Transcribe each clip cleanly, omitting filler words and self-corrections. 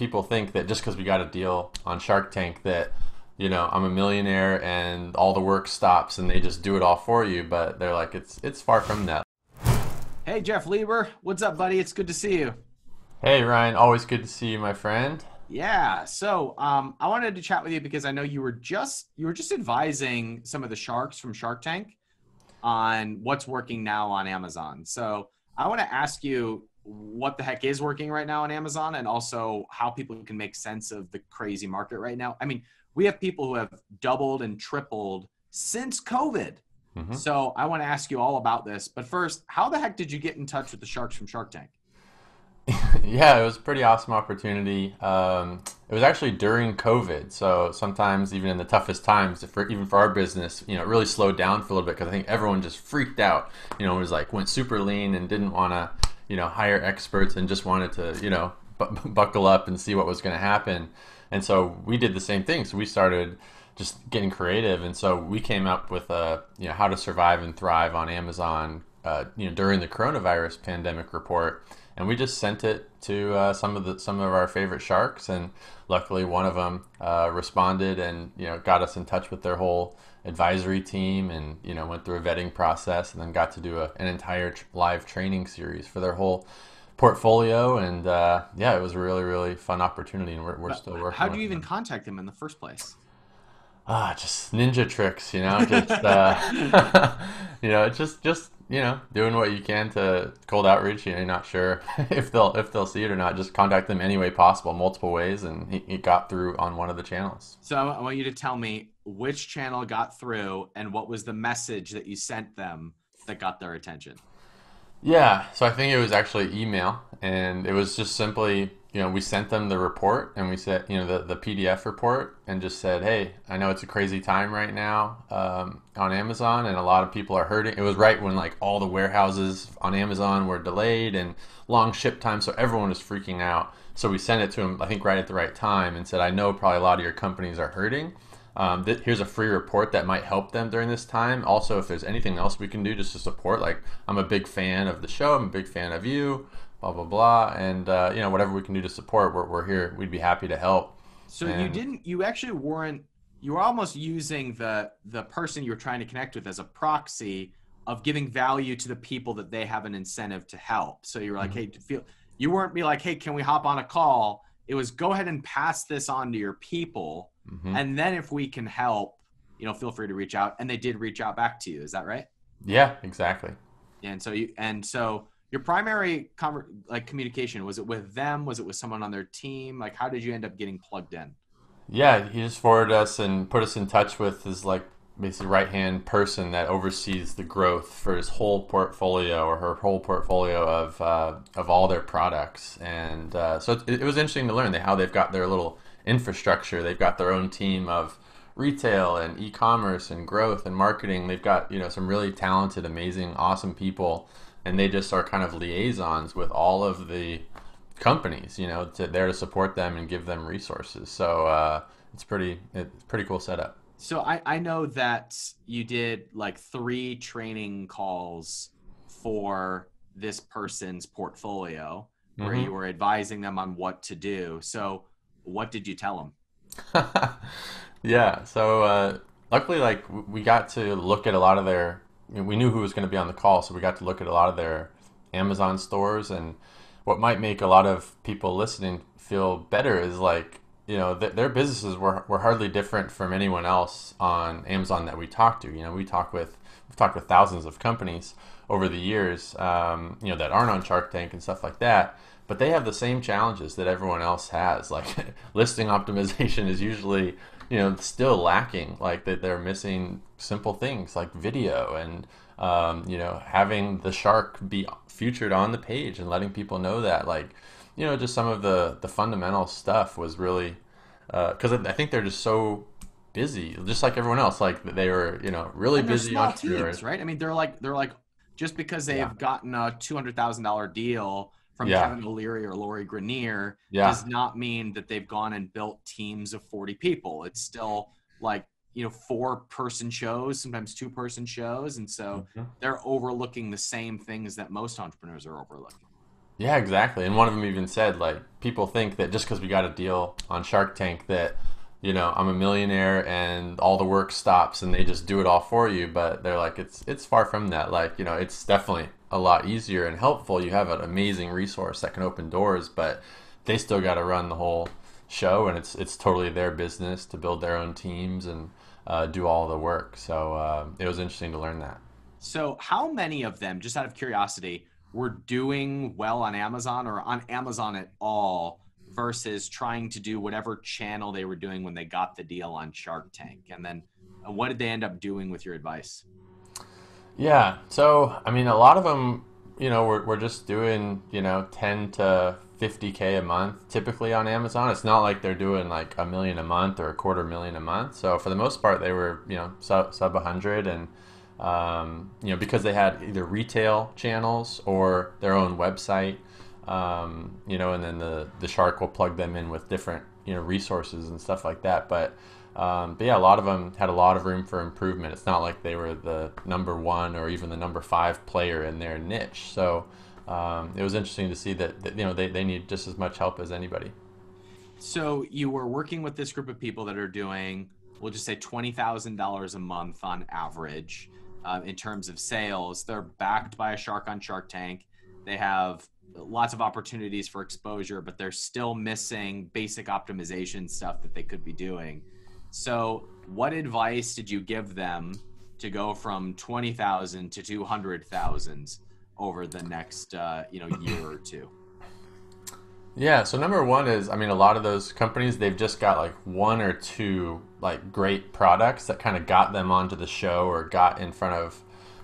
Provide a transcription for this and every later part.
people think that just because we got a deal on Shark Tank that, I'm a millionaire and all the work stops and they just do it all for you. But they're like, it's far from that. Hey, Jeff Lieber, what's up, buddy? It's good to see you. Hey, Ryan, always good to see you, my friend. Yeah, I wanted to chat with you because I know you were just advising some of the sharks from Shark Tank on what's working now on Amazon. So I want to ask you what the heck is working right now on Amazon, and also how people can make sense of the crazy market right now. I mean, we have people who have doubled and tripled since COVID. hmm So I want to ask you all about this. But first, how the heck did you get in touch with the sharks from Shark Tank? Yeah, it was a pretty awesome opportunity. It was actually during COVID, so sometimes even in the toughest times, even for our business, it really slowed down for a little bit because I think everyone just freaked out. It was like went super lean and didn't want to, hire experts and just wanted to, buckle up and see what was going to happen. And so we did the same thing. So we started just getting creative, and so we came up with how to survive and thrive on Amazon, during the coronavirus pandemic report, and we just sent it to some of our favorite sharks, and luckily one of them responded and got us in touch with their whole advisory team, and went through a vetting process, and then got to do an entire live training series for their whole portfolio, and yeah, it was a really really fun opportunity, and we're But still how working do you with even them. contact them in the first place? Just ninja tricks, just just doing what you can to cold outreach. You're not sure if they'll see it or not. Just contact them any way possible, multiple ways, and he got through on one of the channels. So I want you to tell me which channel got through and what was the message that you sent them that got their attention. Yeah, so I think it was actually email, and it was just simply, we sent them the report, and we said, the PDF report, and just said, hey, I know it's a crazy time right now on Amazon, and a lot of people are hurting. It was right when like all the warehouses on Amazon were delayed and long ship times, so everyone was freaking out. So we sent it to them, I think, right at the right time, and said, I know probably a lot of your companies are hurting. Here's a free report that might help them during this time. Also, if there's anything else we can do just to support, like I'm a big fan of the show, I'm a big fan of you, blah blah blah, and whatever we can do to support, we're here. We'd be happy to help. So And you actually weren't, you were almost using the person you were trying to connect with as a proxy of giving value to the people that they have an incentive to help. So you were like, Mhm. hey, you weren't be like, hey, can we hop on a call? It was go ahead and pass this on to your people. Mhm. And then if we can help, feel free to reach out. And they did reach out back to you. Is that right? Yeah, exactly. And so your primary communication, was it with them? Was it with someone on their team? Like, how did you end up getting plugged in? Yeah, he just forwarded us and put us in touch with his like basically right hand person that oversees the growth for his whole portfolio or her whole portfolio of all their products. And so it was interesting to learn how they've got their little infrastructure. They've got their own team of retail and e-commerce and growth and marketing. They've got some really talented, amazing, awesome people, and they just are kind of liaisons with all of the companies, there to support them and give them resources. So it's pretty cool setup. So I know that you did like three training calls for this person's portfolio where you hmm were advising them on what to do. So what did you tell them? Yeah. So luckily, like we got to look at a lot of their. We knew who was going to be on the call, so we got to look at a lot of their Amazon stores. And what might make a lot of people listening feel better is like their businesses were hardly different from anyone else on Amazon that we talked to. We've talked with thousands of companies over the years, that aren't on Shark Tank and stuff like that. But they have the same challenges that everyone else has. Like listing optimization is usually, still lacking. Like that they're missing simple things like video and, having the shark be featured on the page and letting people know that. Like, just some of the fundamental stuff was really because I think they're just so busy, just like everyone else. Like they were, really And they're busy small entrepreneurs. teams, right? I mean, they're like just because Yeah, they've gotten a $200,000 deal from yeah, Kevin O'Leary or Lori Grenier yeah. does not mean that they've gone and built teams of 40 people. It's still like, four-person shows, sometimes two-person shows. And so Mhm. they're overlooking the same things that most entrepreneurs are overlooking. Yeah, exactly. And one of them even said, like, people think that just because we got a deal on Shark Tank that, I'm a millionaire and all the work stops and they just do it all for you. But they're like, it's far from that. Like, it's definitely a lot easier and helpful. You have an amazing resource that can open doors, but they still got to run the whole show, and it's totally their business to build their own teams and do all the work. So it was interesting to learn that. So, how many of them, just out of curiosity, were doing well on Amazon or on Amazon at all versus trying to do whatever channel they were doing when they got the deal on Shark Tank? And then what did they end up doing with your advice? Yeah. So, I mean, a lot of them, we're just doing, 10 to 50K a month typically on Amazon. It's not like they're doing like a million a month or a quarter million a month. So for the most part, they were, sub 100, and, because they had either retail channels or their own website, and then the shark will plug them in with different, resources and stuff like that. But yeah, a lot of them had a lot of room for improvement. It's not like they were the number one or even the number five player in their niche. So it was interesting to see that they need just as much help as anybody. So you were working with this group of people that are doing, we'll just say $20,000 a month on average in terms of sales. They're backed by a shark on Shark Tank. They have lots of opportunities for exposure, but they're still missing basic optimization stuff that they could be doing. So what advice did you give them to go from 20,000 to 200,000 over the next year or two? Yeah, so number one is, I mean, a lot of those companies, they've just got like one or two like great products that kind of got them onto the show or got in front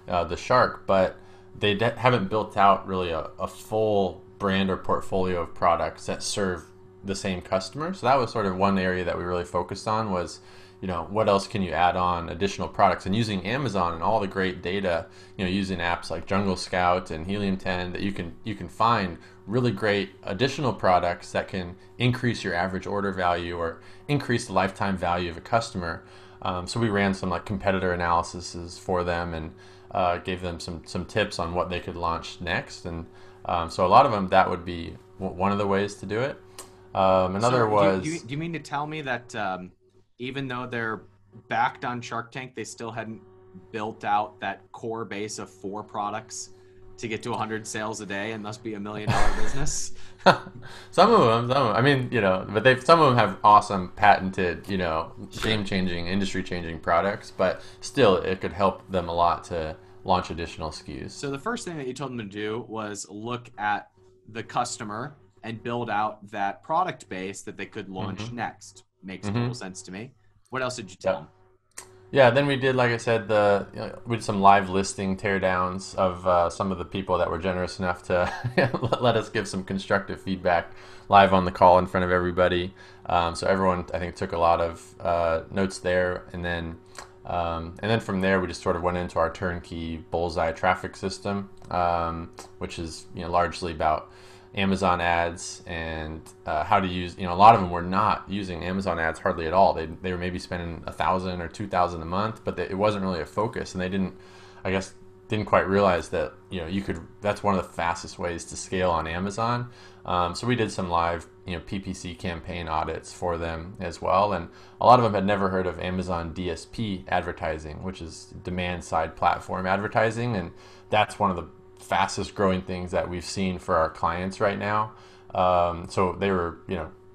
of the shark, but haven't built out really a full brand or portfolio of products that serve the same customer. So that was sort of one area that we really focused on was, what else can you add on additional products, and using Amazon and all the great data, using apps like Jungle Scout and Helium 10, that you can find really great additional products that can increase your average order value or increase the lifetime value of a customer. So we ran some like competitor analyses for them and gave them some tips on what they could launch next. And so a lot of them, that would be one of the ways to do it. Another So was, do you mean to tell me that even though they're backed on Shark Tank, they still hadn't built out that core base of four products to get to 100 sales a day and thus be $1 million business? I mean, but some of them have awesome patented, game-changing, industry-changing products, but still it could help them a lot to launch additional SKUs. So the first thing that you told them to do was look at the customer and build out that product base that they could launch Mm-hmm. next. Makes Mm-hmm. total sense to me. What else did you tell them? Yep. Yeah, then we did, like I said, we did some live listing teardowns of some of the people that were generous enough to let us give some constructive feedback live on the call in front of everybody. So everyone, I think, took a lot of notes there, and then from there we just sort of went into our turnkey bullseye traffic system, which is largely about Amazon ads and how to use. A lot of them were not using Amazon ads hardly at all. They were maybe spending 1,000 or 2,000 a month, but it wasn't really a focus, and they didn't quite realize that you could. That's one of the fastest ways to scale on Amazon. So we did some live PPC campaign audits for them as well, and a lot of them had never heard of Amazon DSP advertising, which is demand side platform advertising, and that's one of the fastest growing things that we've seen for our clients right now. So they were,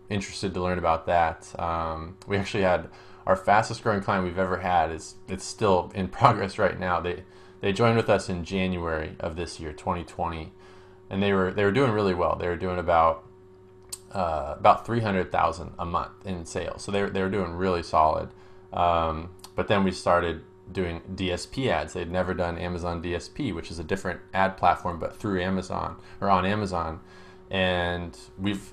interested to learn about that. We actually had our fastest growing client we've ever had. It's still in progress right now. They joined with us in January of this year, 2020, and they were doing really well. They were doing about 300,000 a month in sales. So they were doing really solid. But then we started doing DSP ads. They'd never done Amazon DSP, which is a different ad platform, but through Amazon or on Amazon. And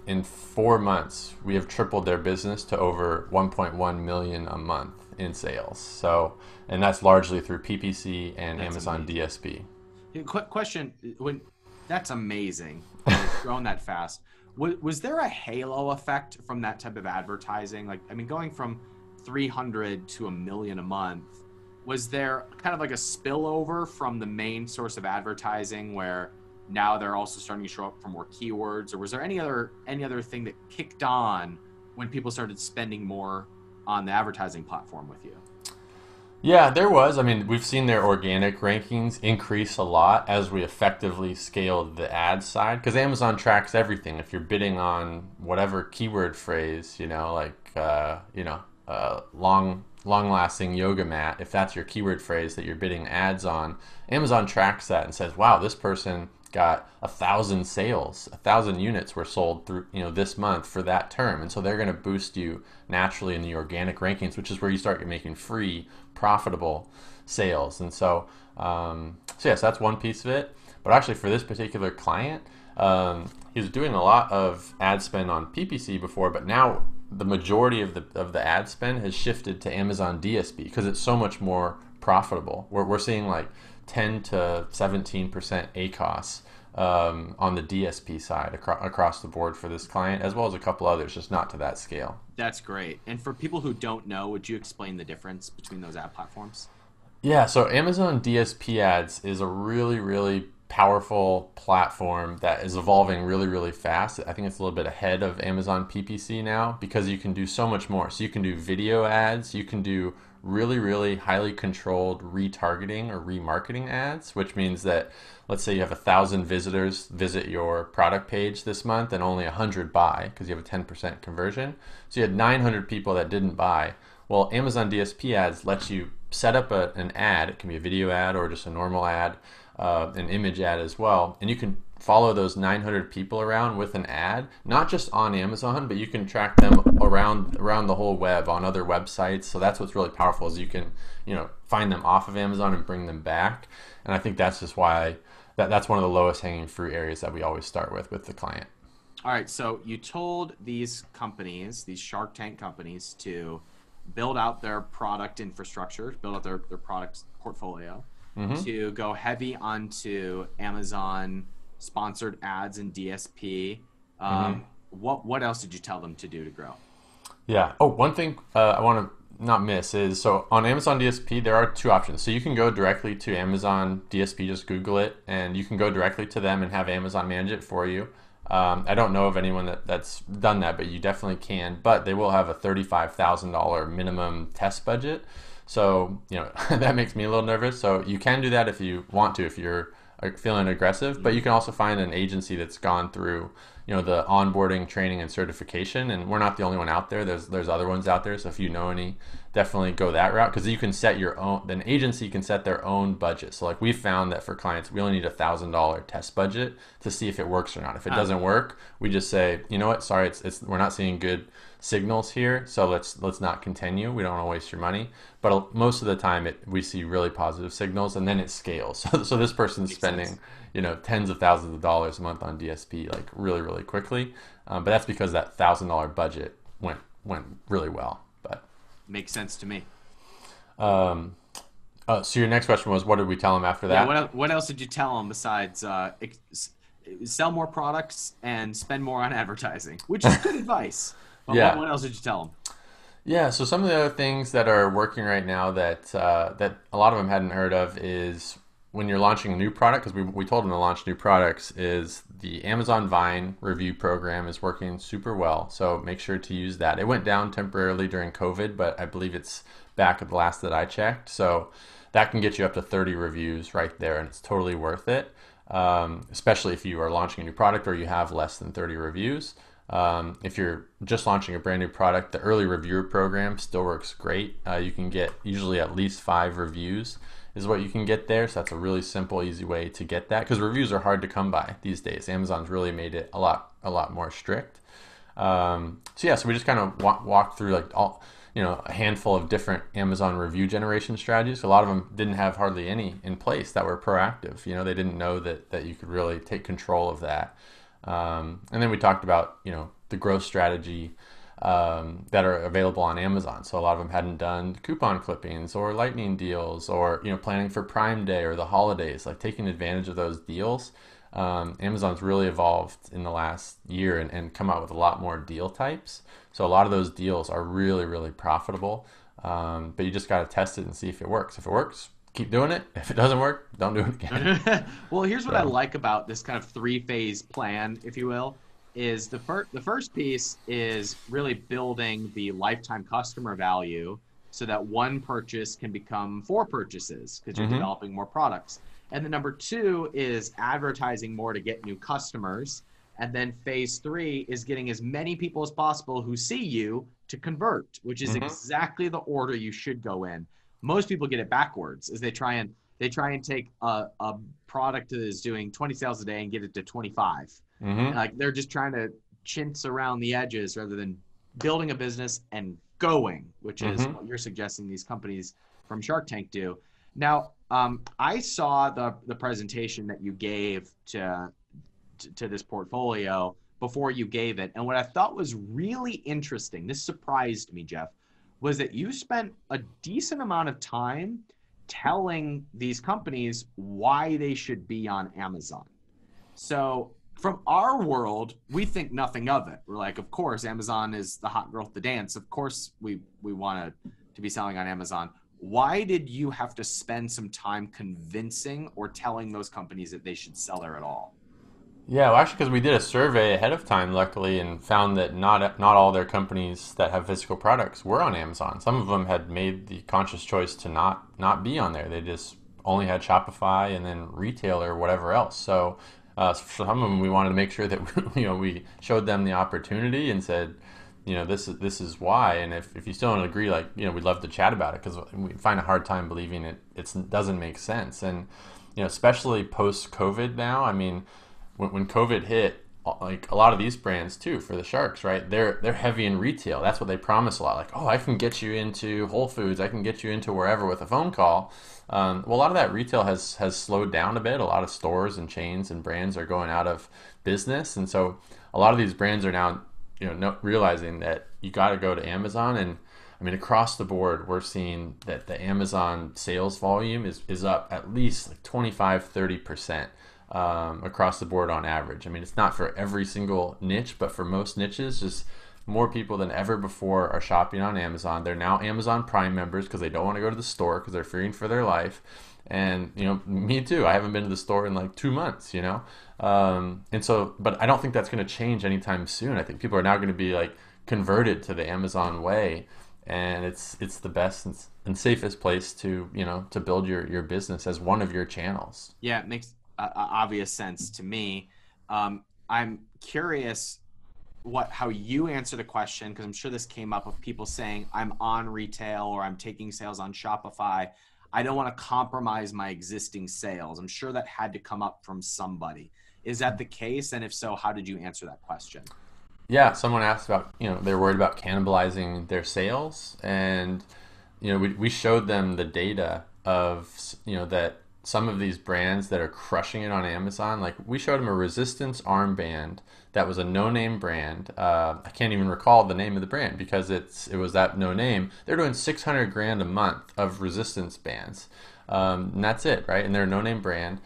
in 4 months, we have tripled their business to over 1.1 million a month in sales. So, and that's largely through PPC and That's Amazon amazing. DSP. Quick question: that's amazing, that it's grown that fast. Was there a halo effect from that type of advertising? Like, I mean, going from 300 to a million a month, was there kind of like a spillover from the main source of advertising where now they're also starting to show up for more keywords? Or was there any other thing that kicked on when people started spending more on the advertising platform with you? Yeah, there was. I mean, we've seen their organic rankings increase a lot as we effectively scaled the ad side because Amazon tracks everything. If you're bidding on whatever keyword phrase, like long lasting yoga mat, if that's your keyword phrase that you're bidding ads on, Amazon tracks that and says, wow, this person got 1,000 sales, 1,000 units were sold through this month for that term, and so they're going to boost you naturally in the organic rankings, which is where you start making free profitable sales. And so yes, that's one piece of it. But actually for this particular client, he was doing a lot of ad spend on PPC before, but now the majority of the ad spend has shifted to Amazon DSP because it's so much more profitable. We're seeing like 10 to 17% ACOS on the DSP side across the board for this client, as well as a couple others, just not to that scale. That's great. And for people who don't know, would you explain the difference between those ad platforms? Yeah, so Amazon DSP Ads is a really, really powerful platform that is evolving really, really fast. I think it's a little bit ahead of Amazon PPC now because you can do so much more. So you can do video ads, you can do really, really highly controlled retargeting or remarketing ads, which means that let's say you have 1,000 visitors visit your product page this month and only 100 buy because you have a 10% conversion. So you had 900 people that didn't buy. Well, Amazon DSP Ads lets you set up an ad. It can be a video ad or just a normal ad, an image ad as well. And you can follow those 900 people around with an ad, not just on Amazon, but you can track them around the whole web on other websites. So that's what's really powerful is you can find them off of Amazon and bring them back. And I think that's just why that's one of the lowest hanging fruit areas that we always start with the client. All right, so you told these companies, these Shark Tank companies, to build out their product infrastructure, build out their product portfolio, to go heavy onto Amazon sponsored ads and DSP. What else did you tell them to do to grow? Yeah. Oh, one thing I want to not miss is, so on Amazon DSP, there are two options. So you can go directly to Amazon DSP, just Google it, and you can go directly to them and have Amazon manage it for you. I don't know of anyone that's done that, but you definitely can. But they will have a $35,000 minimum test budget. So, that makes me a little nervous. So you can do that if you want to, if you're feeling aggressive, but you can also find an agency that's gone through the onboarding, training, and certification, and we're not the only one out there. There's other ones out there, so if you know any, definitely go that route because you can set your own. An agency can set their own budget. So like we found that for clients, we only need $1,000 test budget to see if it works or not. If it doesn't work, we just say, you know what, sorry, it's we're not seeing good signals here, so let's not continue. We don't want to waste your money. But most of the time, we see really positive signals, and then it scales. So this person's spending tens of thousands of dollars a month on DSP like really, really quickly. But that's because that $1,000 budget went really well. But makes sense to me. So your next question was, what did we tell them after that? Yeah, what else did you tell them besides sell more products and spend more on advertising, which is good advice. But Yeah. what else did you tell them? Yeah, so some of the other things that are working right now that a lot of them hadn't heard of is when you're launching a new product, because we told them to launch new products, is the Amazon Vine review program is working super well. So make sure to use that. It went down temporarily during COVID, but I believe it's back at the last that I checked. So that can get you up to 30 reviews right there, and it's totally worth it, especially if you are launching a new product or you have less than 30 reviews. If you're just launching a brand new product, the early reviewer program still works great. You can get usually at least 5 reviews is what you can get there. So that's a really simple, easy way to get that because reviews are hard to come by these days. Amazon's really made it a lot more strict. So we just kind of walked through like a handful of different Amazon review generation strategies. A lot of them didn't have hardly any in place that were proactive. They didn't know that you could really take control of that. And then we talked about, the growth strategy that are available on Amazon. So a lot of them hadn't done coupon clippings or lightning deals or, planning for Prime Day or the holidays, like taking advantage of those deals. Amazon's really evolved in the last year and come out with a lot more deal types. So a lot of those deals are really, really profitable. But you just got to test it and see if it works. If it works, keep doing it. If it doesn't work, don't do it again. Well, here's what I So, like about this kind of three-phase plan, if you will, is the first piece is really building the lifetime customer value so that one purchase can become four purchases because you're hmm developing more products. And then number two is advertising more to get new customers. And then phase three is getting as many people as possible who see you to convert, which is hmm exactly the order you should go in. Most people get it backwards as they try and take a product that is doing 20 sales a day and get it to 25. And hmm like they're just trying to chintz around the edges rather than building a business and going, which is hmm what you're suggesting these companies from Shark Tank do. Now, I saw the presentation that you gave to this portfolio before you gave it. And what I thought was really interesting, this surprised me, Jeff, was that you spent a decent amount of time telling these companies why they should be on Amazon. So from our world, we think nothing of it. We're like, of course, Amazon is the hot girl at the dance. Of course, we want to be selling on Amazon. Why did you have to spend some time convincing or telling those companies that they should sell there at all? Yeah, well, actually, because we did a survey ahead of time, luckily, and found that not all their companies that have physical products were on Amazon. Some of them had made the conscious choice to not be on there. They just only had Shopify and then retail or whatever else. So for some of them, we wanted to make sure that we showed them the opportunity and said, this is why. And if you still don't agree, like we'd love to chat about it because we find a hard time believing it doesn't make sense. And especially post COVID now. I mean, when COVID hit, like a lot of these brands too, for the sharks, right? They're heavy in retail. That's what they promise a lot. Like, oh, I can get you into Whole Foods, I can get you into wherever with a phone call. Well, a lot of that retail has slowed down a bit. A lot of stores and chains and brands are going out of business, and so a lot of these brands are now, realizing that you got to go to Amazon. And I mean, across the board, we're seeing that the Amazon sales volume is up at least like 25-30% across the board on average. I mean, it's not for every single niche, but for most niches, just more people than ever before are shopping on Amazon. They're now Amazon Prime members because they don't want to go to the store because they're fearing for their life. And me too. I haven't been to the store in like 2 months. And so, but I don't think that's going to change anytime soon. I think people are now going to be like converted to the Amazon way, and it's the best and safest place to build your business as one of your channels. Yeah, it makes obvious sense to me. I'm curious how you answer the question because I'm sure this came up of people saying I'm on retail or I'm taking sales on Shopify. I don't want to compromise my existing sales. I'm sure that had to come up from somebody. Is that the case? And if so, how did you answer that question? Yeah, someone asked about, they're worried about cannibalizing their sales. And, we showed them the data of, that some of these brands that are crushing it on Amazon, like we showed them a resistance armband that was a no-name brand. I can't even recall the name of the brand because it was that no name. They're doing 600 grand a month of resistance bands. And that's it, right? And they're a no-name brand.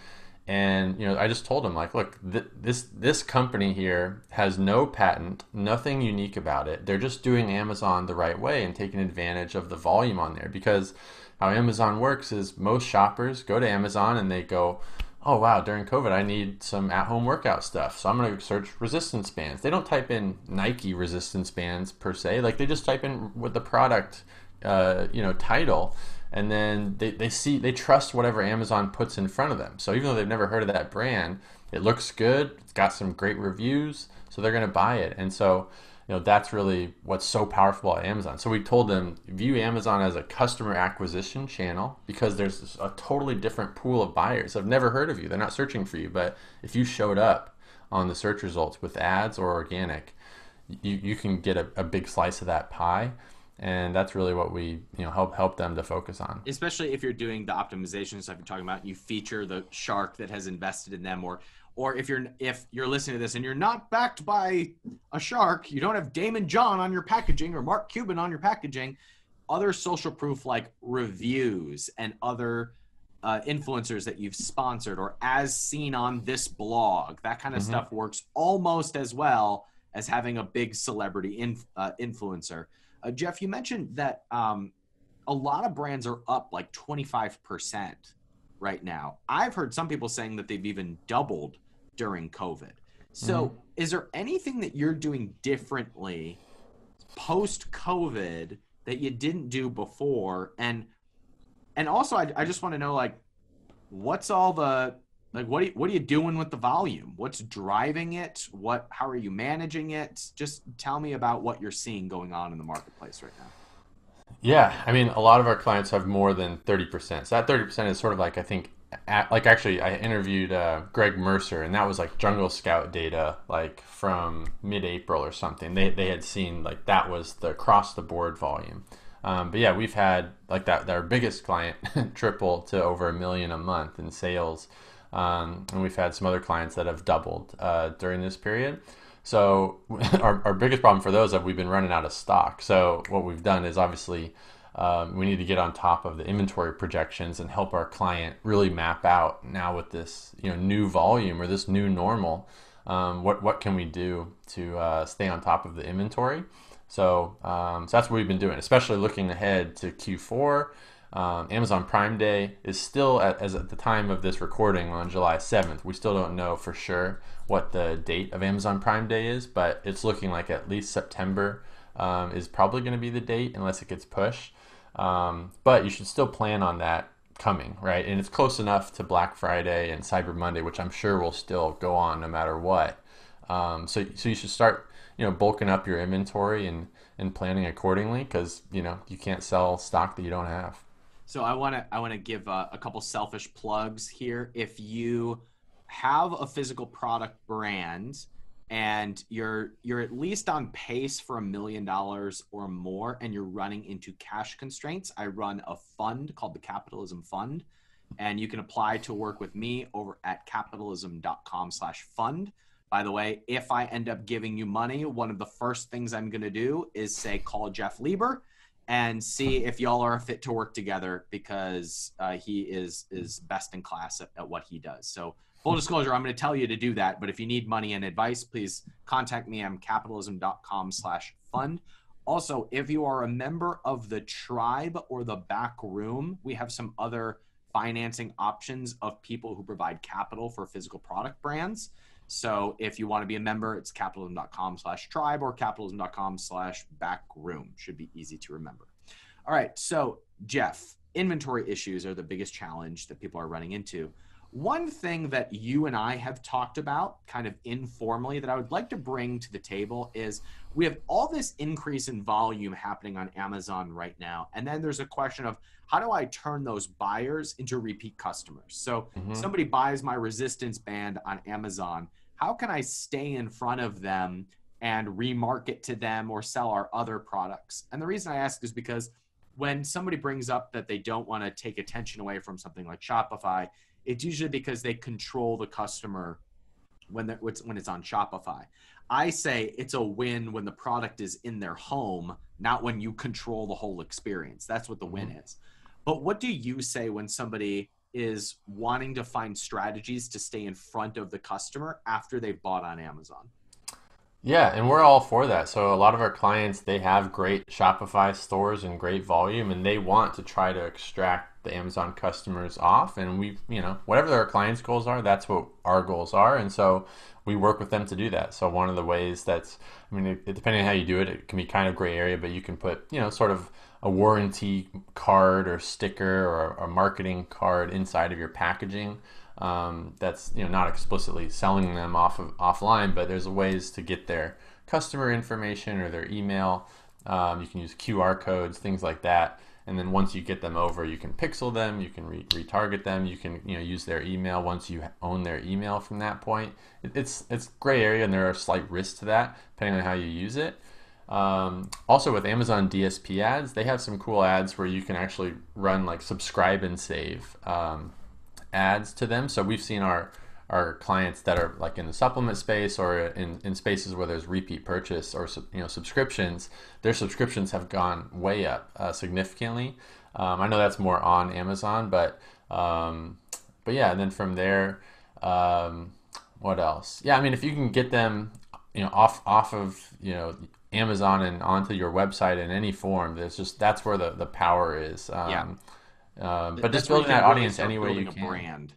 And I just told them like, look, this company here has no patent, nothing unique about it. They're just doing Amazon the right way and taking advantage of the volume on there. Because how Amazon works is most shoppers go to Amazon and they go, oh wow, during COVID I need some at-home workout stuff, so I'm going to search resistance bands. They don't type in Nike resistance bands per se. Like they just type in with the product title, and then they trust whatever Amazon puts in front of them. So even though they've never heard of that brand, it looks good, it's got some great reviews, so they're going to buy it. And so that's really what's so powerful at Amazon. So we told them, view Amazon as a customer acquisition channel because there's a totally different pool of buyers. I've never heard of you. They're not searching for you. But if you showed up on the search results with ads or organic, you can get a big slice of that pie. And that's really what we help them to focus on. Especially if you're doing the optimization stuff you're talking about, you feature the shark that has invested in them, or if you're listening to this and you're not backed by a shark, you don't have Damon John on your packaging or Mark Cuban on your packaging, other social proof like reviews and other influencers that you've sponsored or as seen on this blog, that kind of stuff works almost as well as having a big celebrity influencer. Jeff, you mentioned that a lot of brands are up like 25% right now. I've heard some people saying that they've even doubled during COVID. Hmm. So, is there anything that you're doing differently post COVID that you didn't do before? And also, I just want to know, like, what's all the like what are you doing with the volume? What's driving it? How are you managing it? Just tell me about what you're seeing going on in the marketplace right now. Yeah, I mean, a lot of our clients have more than 30%. So that 30% is sort of like, I think, like actually, I interviewed Greg Mercer, and that was like Jungle Scout data, like from mid-April or something. They had seen like that was the across the board volume. But yeah, we've had like that our biggest client triple to over 1 million a month in sales, and we've had some other clients that have doubled during this period. So our biggest problem for those is that we've been running out of stock. So what we've done is obviously we need to get on top of the inventory projections and help our client really map out now with this new volume or this new normal. What can we do to stay on top of the inventory? So that's what we've been doing, especially looking ahead to Q4. Amazon Prime Day is still as at the time of this recording on July 7th. We still don't know for sure what the date of Amazon Prime Day is, but it's looking like at least September is probably going to be the date unless it gets pushed. But you should still plan on that coming, right? And it's close enough to Black Friday and Cyber Monday, which I'm sure will still go on no matter what. So you should start, bulking up your inventory and planning accordingly because, you can't sell stock that you don't have. So I want to give a couple selfish plugs here. If you have a physical product brand and you're at least on pace for $1 million or more, and you're running into cash constraints, I run a fund called the Capitalism Fund, and you can apply to work with me over at capitalism.com/fund. By the way, if I end up giving you money, one of the first things I'm going to do is say, call Jeff Lieber and see if y'all are fit to work together, because he is best in class at what he does. So full disclosure, I'm going to tell you to do that. But if you need money and advice, please contact me. I'm capitalism.com/fund. Also, if you are a member of the tribe or the back room, we have some other financing options of people who provide capital for physical product brands. So if you want to be a member, it's capitalism.com/tribe or capitalism.com/backroom. Should be easy to remember. All right. So Jeff, inventory issues are the biggest challenge that people are running into. One thing that you and I have talked about kind of informally that I would like to bring to the table is we have all this increase in volume happening on Amazon right now. And then there's a question of, how do I turn those buyers into repeat customers? So Hmm. somebody buys my resistance band on Amazon. How can I stay in front of them and remarket to them or sell our other products? And the reason I ask is because when somebody brings up that they don't want to take attention away from something like Shopify, it's usually because they control the customer when it's on Shopify. I say it's a win when the product is in their home, not when you control the whole experience. That's what the win Hmm. is. But what do you say when somebody is wanting to find strategies to stay in front of the customer after they've bought on Amazon? Yeah, and we're all for that. So a lot of our clients, they have great Shopify stores and great volume, and they want to try to extract the Amazon customers off. And we, whatever our clients' goals are, that's what our goals are. And so we work with them to do that. So one of the ways that's, I mean, depending on how you do it, it can be kind of gray area, but you can put, sort of a warranty card or sticker or a marketing card inside of your packaging. That's not explicitly selling them offline, but there's ways to get their customer information or their email. You can use QR codes, things like that, and then once you get them over, you can pixel them, you can retarget them, you can use their email once you own their email from that point. It's gray area, and there are slight risks to that depending on how you use it. Also with Amazon DSP ads, they have some cool ads where you can actually run like subscribe and save ads to them. So we've seen our clients that are like in the supplement space or in spaces where there's repeat purchase or subscriptions, their subscriptions have gone way up significantly. I know that's more on Amazon, but yeah. And then from there, what else? Yeah, I mean, if you can get them off of Amazon and onto your website in any form. That's where the power is. Yeah. But just That's where you building that can really audience start any way you building a can. brand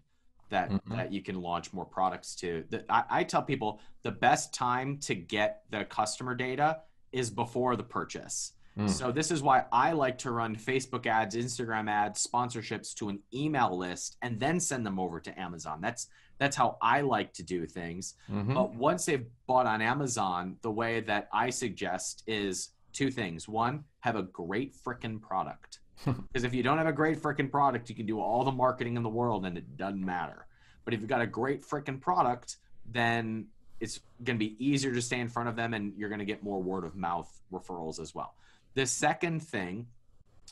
that Hmm. you can launch more products to. I tell people the best time to get the customer data is before the purchase. Mm. So this is why I like to run Facebook ads, Instagram ads, sponsorships to an email list and then send them over to Amazon. That's how I like to do things. Hmm. But once they've bought on Amazon, the way that I suggest is two things. One, have a great freaking product. Because if you don't have a great freaking product, you can do all the marketing in the world and it doesn't matter. But if you've got a great freaking product, then it's going to be easier to stay in front of them and you're going to get more word of mouth referrals as well. The second thing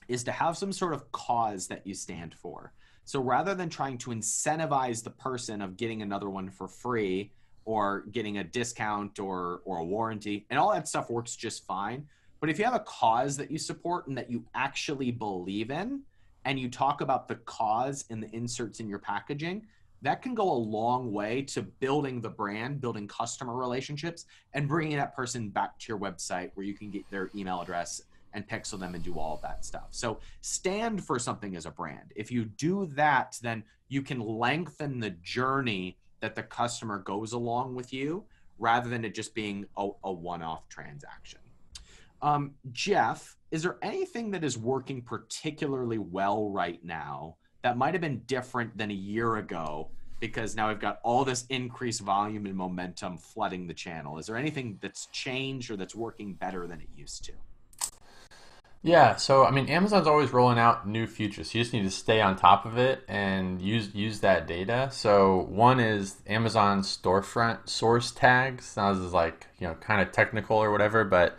is to have some sort of cause that you stand for. So rather than trying to incentivize the person of getting another one for free or getting a discount or a warranty, and all that stuff works just fine. But if you have a cause that you support and that you actually believe in, and you talk about the cause in the inserts in your packaging, that can go a long way to building the brand, building customer relationships, and bringing that person back to your website where you can get their email address and pixel them and do all of that stuff. So stand for something as a brand. If you do that, then you can lengthen the journey that the customer goes along with you rather than it just being a one-off transaction. Jeff, is there anything that is working particularly well right now that might have been different than a year ago because now we've got all this increased volume and momentum flooding the channel? Is there anything that's changed or that's working better than it used to? Yeah, so I mean, Amazon's always rolling out new features. You just need to stay on top of it and use that data. So one is Amazon Storefront source tags. Now this is like kind of technical or whatever, but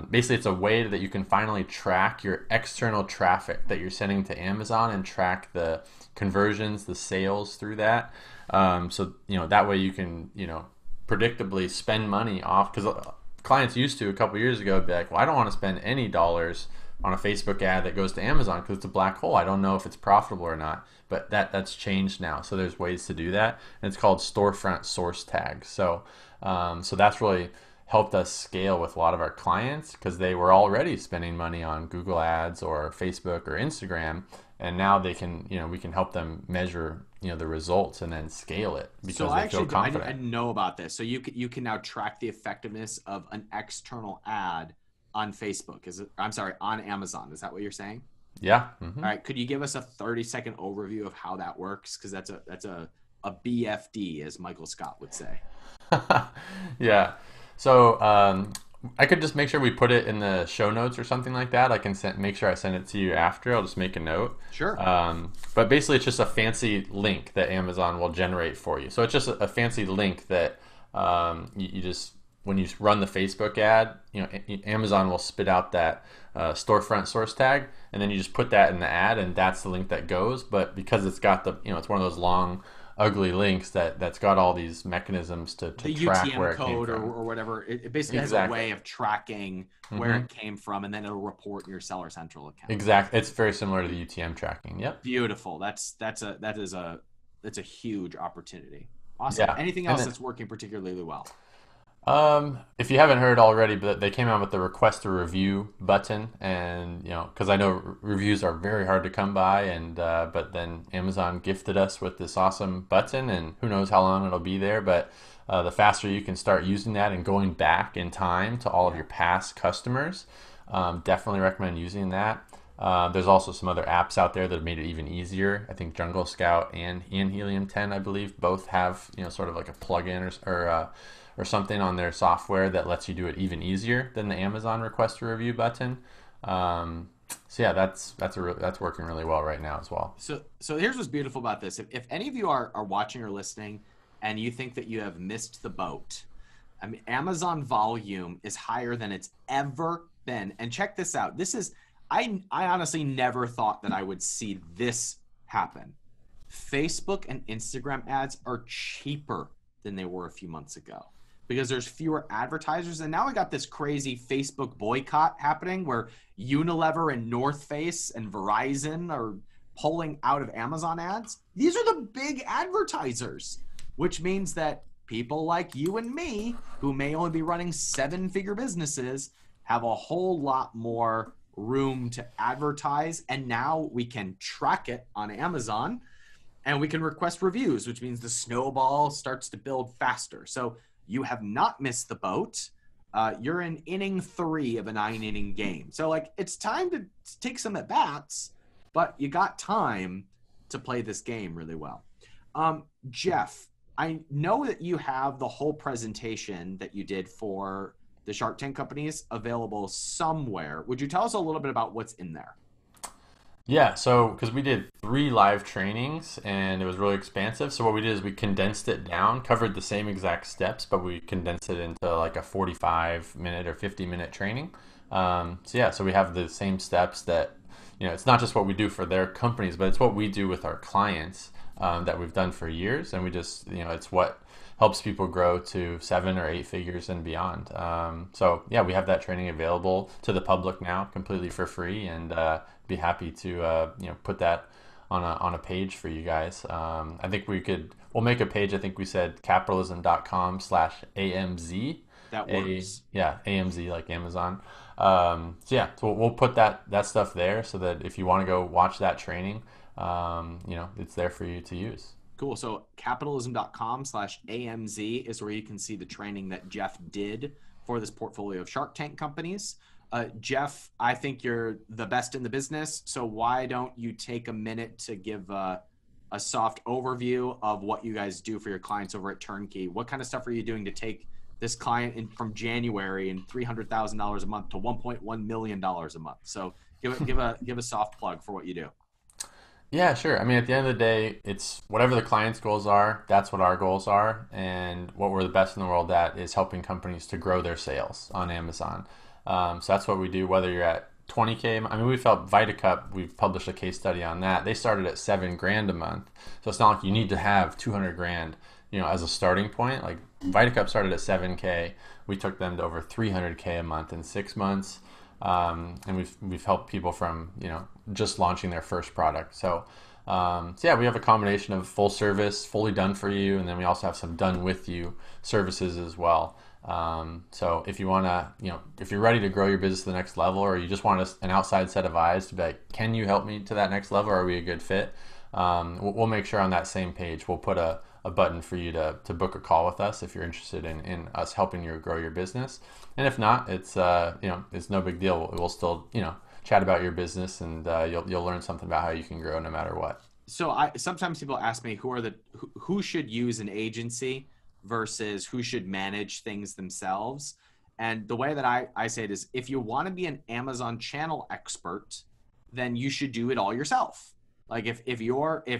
basically it's a way that you can finally track your external traffic that you're sending to Amazon and track the conversions, the sales through that. So that way you can predictably spend money off because clients used to a couple years ago be like, well, I don't want to spend any dollars on a Facebook ad that goes to Amazon because it's a black hole. I don't know if it's profitable or not. But that's changed now. So there's ways to do that, and it's called Storefront Source Tags. So that's really helped us scale with a lot of our clients because they were already spending money on Google Ads or Facebook or Instagram, and now they can we can help them measure the results and then scale it because they feel confident. I didn't know about this. So you can now track the effectiveness of an external ad on Facebook. I'm sorry, on Amazon. Is that what you're saying? Yeah. All right. Could you give us a 30-second overview of how that works? Because that's a BFD, as Michael Scott would say. Yeah. So I could just make sure we put it in the show notes or something like that. I can make sure I send it to you after. I'll just make a note. Sure. But basically, it's just a fancy link that Amazon will generate for you. So it's just a fancy link that you just when you run the Facebook ad, Amazon will spit out that storefront source tag, and then you just put that in the ad, and that's the link that goes. But because it's got it's one of those long, ugly links that's got all these mechanisms to the track UTM where it code came from. or whatever. It basically has a way of tracking where it came from, and then it'll report in your Seller Central account. Exactly. It's very similar to the UTM tracking. Yep. Beautiful. That's a huge opportunity. Awesome. Yeah. Anything else that's working particularly well? If you haven't heard already, but they came out with the request a review button, and because I know reviews are very hard to come by, and but then Amazon gifted us with this awesome button, and who knows how long it'll be there, but the faster you can start using that and going back in time to all of your past customers, definitely recommend using that. There's also some other apps out there that have made it even easier. I think Jungle Scout and Helium 10, I believe, both have sort of like a plugin or something on their software that lets you do it even easier than the Amazon request a review button. So yeah, that's working really well right now as well. So here's what's beautiful about this. If any of you are watching or listening and you think that you have missed the boat, I mean, Amazon volume is higher than it's ever been. And check this out. I honestly never thought that I would see this happen. Facebook and Instagram ads are cheaper than they were a few months ago because there's fewer advertisers. And now we got this crazy Facebook boycott happening where Unilever and North Face and Verizon are pulling out of Amazon ads. These are the big advertisers, which means that people like you and me, who may only be running 7-figure businesses, have a whole lot more room to advertise. And now we can track it on Amazon, and we can request reviews, which means the snowball starts to build faster. So you have not missed the boat. You're in inning 3 of a 9-inning game. So like, it's time to take some at bats, but you got time to play this game really well. Jeff, I know that you have the whole presentation that you did for the Shark Tank companies available somewhere. Would you tell us a little bit about what's in there? Yeah, so because we did 3 live trainings and it was really expansive. So what we did is we condensed it down, covered the same exact steps, but we condensed it into like a 45-minute or 50-minute training. So we have the same steps that, it's not just what we do for their companies, but it's what we do with our clients that we've done for years. And we just, it's what helps people grow to 7 or 8 figures and beyond. We have that training available to the public now, completely for free, and be happy to put that on a page for you guys. I think we'll make a page. I think we said capitalism.com/AMZ. That works. AMZ, like Amazon. So we'll put that stuff there so that if you want to go watch that training, it's there for you to use. Cool. So capitalism.com/AMZ is where you can see the training that Jeff did for this portfolio of Shark Tank companies. Jeff, I think you're the best in the business. So why don't you take a minute to give a soft overview of what you guys do for your clients over at Turnkey? What kind of stuff are you doing to take this client from January and $300,000 a month to $1.1 million a month? So give a soft plug for what you do. Yeah, sure. I mean, at the end of the day, it's whatever the client's goals are, that's what our goals are. And what we're the best in the world at is helping companies to grow their sales on Amazon. So that's what we do, whether you're at 20K. I mean, we felt VitaCup, we've published a case study on that. They started at $7,000 a month. So it's not like you need to have 200 grand, as a starting point. Like VitaCup started at 7K. We took them to over 300K a month in 6 months. And we've helped people from, just launching their first product. So we have a combination of full service, fully done for you. And then we also have some done with you services as well. So if you want to, if you're ready to grow your business to the next level, or you just want an outside set of eyes to be like, can you help me to that next level? Are we a good fit? We'll make sure on that same page, we'll put a button for you to book a call with us if you're interested in us helping you grow your business. And if not, it's no big deal. We'll still, chat about your business, and you'll learn something about how you can grow no matter what. So sometimes people ask me who should use an agency versus who should manage things themselves. And the way that I say it is, if you want to be an Amazon channel expert, then you should do it all yourself. Like if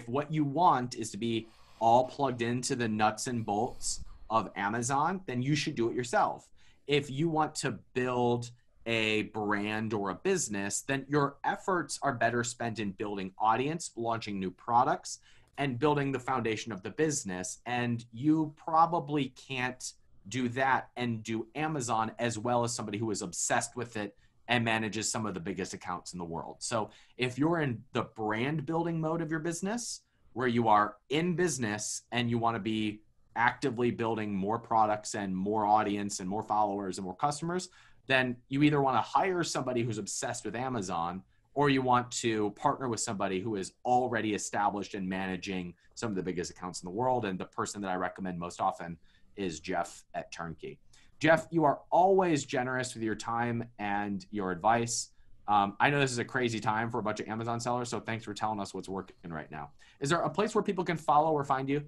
what you want is to be all plugged into the nuts and bolts of Amazon, then you should do it yourself. If you want to build a brand or a business, then your efforts are better spent in building audience, launching new products, and building the foundation of the business. And you probably can't do that and do Amazon as well as somebody who is obsessed with it and manages some of the biggest accounts in the world. So if you're in the brand building mode of your business, where you are in business and you want to be actively building more products and more audience and more followers and more customers, then you either want to hire somebody who's obsessed with Amazon, or you want to partner with somebody who is already established in managing some of the biggest accounts in the world. And the person that I recommend most often is Jeff at Turnkey. Jeff, you are always generous with your time and your advice. I know this is a crazy time for a bunch of Amazon sellers, so thanks for telling us what's working right now. Is there a place where people can follow or find you?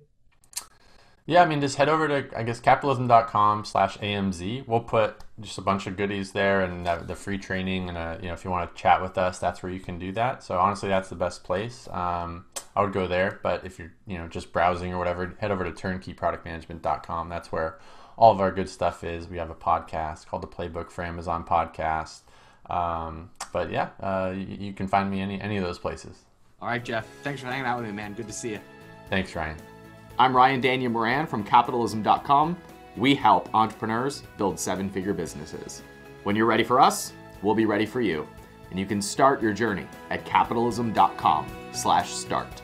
Yeah, I mean, just head over to, capitalism.com/AMZ. We'll put just a bunch of goodies there, and the free training, and if you want to chat with us, that's where you can do that. So honestly, that's the best place. I would go there, but if you're just browsing or whatever, head over to turnkeyproductmanagement.com. That's where all of our good stuff is. We have a podcast called the Playbook for Amazon Podcast. You can find me any of those places. All right, Jeff. Thanks for hanging out with me, man. Good to see you. Thanks, Ryan. I'm Ryan Daniel Moran from Capitalism.com. We help entrepreneurs build 7-figure businesses. When you're ready for us, we'll be ready for you. And you can start your journey at capitalism.com/start.